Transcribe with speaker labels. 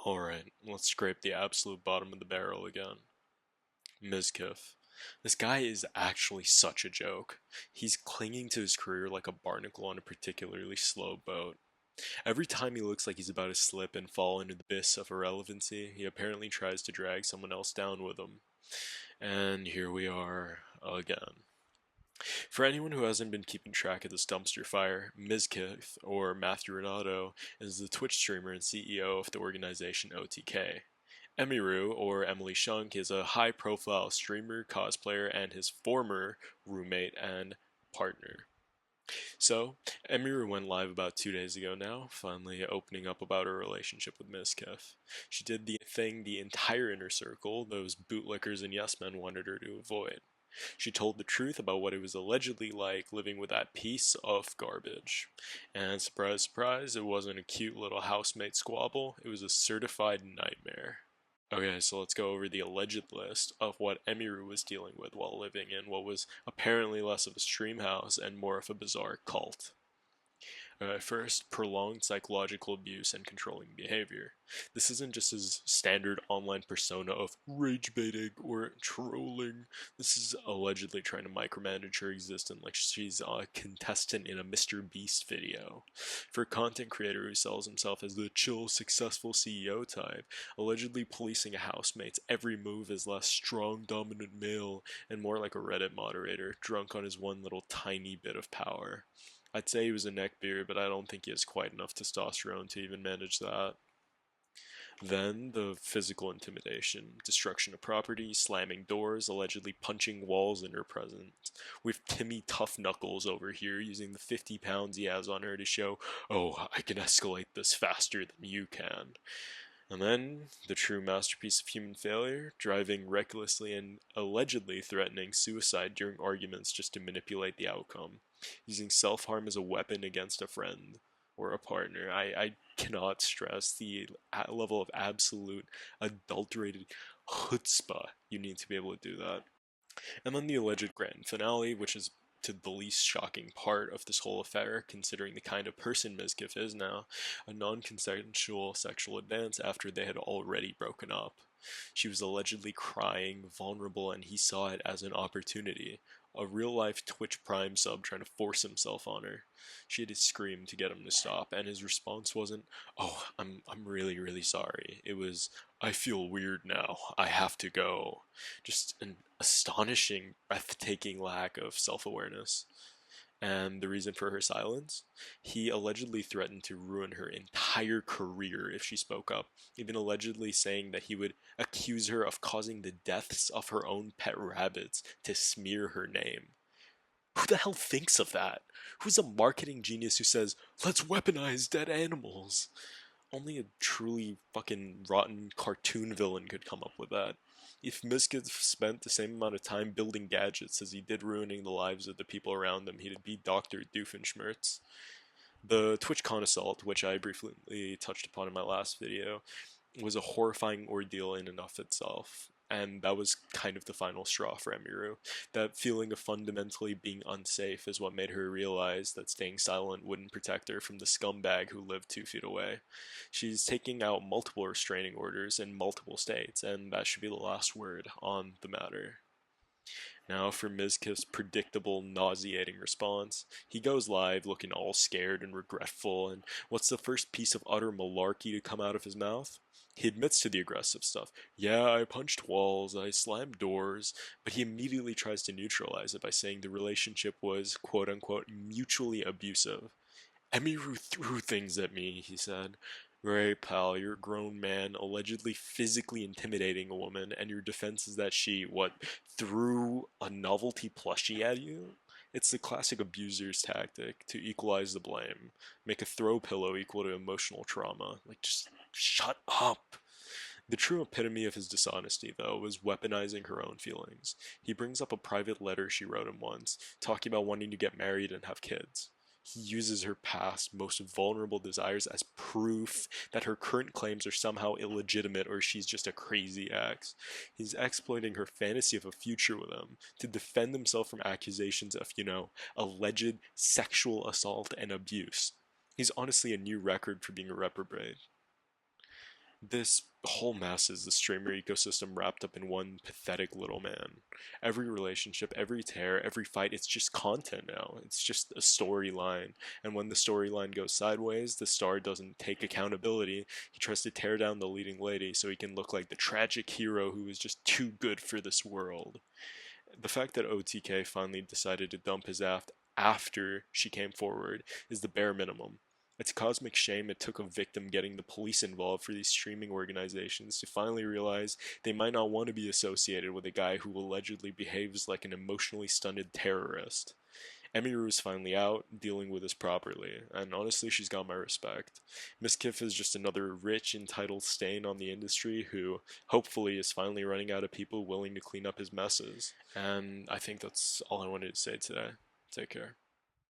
Speaker 1: Alright, let's scrape the absolute bottom of the barrel again. Mizkif. This guy is actually such a joke. He's clinging to his career like a barnacle on a particularly slow boat. Every time he looks like he's about to slip and fall into the abyss of irrelevancy, he apparently tries to drag someone else down with him. And here we are again. For anyone who hasn't been keeping track of this dumpster fire, Mizkif, or Matthew Renato, is the Twitch streamer and CEO of the organization OTK. Emiru, or Emily Shunk, is a high profile streamer, cosplayer, and his former roommate and partner. So, Emiru went live about 2 days ago now, finally opening up about her relationship with Mizkif. She did the thing the entire inner circle, those bootlickers and yes men, wanted her to avoid. She told the truth about what it was allegedly like living with that piece of garbage. And surprise, surprise, it wasn't a cute little housemate squabble, it was a certified nightmare. Okay, so let's go over the alleged list of what Emiru was dealing with while living in what was apparently less of a stream house and more of a bizarre cult. First, prolonged psychological abuse and controlling behavior. This isn't just his standard online persona of rage baiting or trolling. This is allegedly trying to micromanage her existence like she's a contestant in a Mr. Beast video. For a content creator who sells himself as the chill, successful CEO type, allegedly policing a housemate's every move is less strong, dominant male and more like a Reddit moderator, drunk on his one little tiny bit of power. I'd say he was a neckbeard, but I don't think he has quite enough testosterone to even manage that. Then the physical intimidation, destruction of property, slamming doors, allegedly punching walls in her presence. With Timmy Tough Knuckles over here using the 50 pounds he has on her to show, oh, I can escalate this faster than you can. And then, the true masterpiece of human failure, driving recklessly and allegedly threatening suicide during arguments just to manipulate the outcome, using self harm as a weapon against a friend or a partner. I cannot stress the level of absolute adulterated chutzpah you need to be able to do that. And then the alleged grand finale, which is to the least shocking part of this whole affair, considering the kind of person Mizkif is now, a non consensual sexual advance after they had already broken up. She was allegedly crying, vulnerable, and he saw it as an opportunity. A real life Twitch Prime sub trying to force himself on her. She had to scream to get him to stop, and his response wasn't, oh, I'm really, really sorry. It was, I feel weird now. I have to go. Just an astonishing, breathtaking lack of self awareness. And the reason for her silence? He allegedly threatened to ruin her entire career if she spoke up, even allegedly saying that he would accuse her of causing the deaths of her own pet rabbits to smear her name. Who the hell thinks of that? Who's a marketing genius who says, let's weaponize dead animals? Only a truly fucking rotten cartoon villain could come up with that. If Mizkif spent the same amount of time building gadgets as he did ruining the lives of the people around him, he'd be Dr. Doofenshmirtz. The TwitchCon assault, which I briefly touched upon in my last video, was a horrifying ordeal in and of itself. And that was kind of the final straw for Emiru. That feeling of fundamentally being unsafe is what made her realize that staying silent wouldn't protect her from the scumbag who lived 2 feet away. She's taking out multiple restraining orders in multiple states, and that should be the last word on the matter. Now for Mizkif's predictable, nauseating response. He goes live looking all scared and regretful, and what's the first piece of utter malarkey to come out of his mouth? He admits to the aggressive stuff. Yeah, I punched walls, I slammed doors, but he immediately tries to neutralize it by saying the relationship was, quote unquote, mutually abusive. Emiru threw things at me, he said. Right, pal, you're a grown man allegedly physically intimidating a woman, and your defense is that she, what, threw a novelty plushie at you? It's the classic abuser's tactic to equalize the blame, make a throw pillow equal to emotional trauma. Like, just shut up. The true epitome of his dishonesty, though, was weaponizing her own feelings. He brings up a private letter she wrote him once, talking about wanting to get married and have kids. He uses her past, most vulnerable desires as proof that her current claims are somehow illegitimate or she's just a crazy ex. He's exploiting her fantasy of a future with him to defend himself from accusations of, alleged sexual assault and abuse. He's honestly a new record for being a reprobate. This whole mess is the streamer ecosystem wrapped up in one pathetic little man. Every relationship, every tear, every fight, it's just content now. It's just a storyline. And when the storyline goes sideways, the star doesn't take accountability. He tries to tear down the leading lady so he can look like the tragic hero who is just too good for this world. The fact that OTK finally decided to dump his aft after she came forward is the bare minimum. It's a cosmic shame it took a victim getting the police involved for these streaming organizations to finally realize they might not want to be associated with a guy who allegedly behaves like an emotionally stunted terrorist. Emiru is finally out, dealing with this properly, and honestly, she's got my respect. Mizkif is just another rich, entitled stain on the industry who, hopefully, is finally running out of people willing to clean up his messes. And I think that's all I wanted to say today. Take care.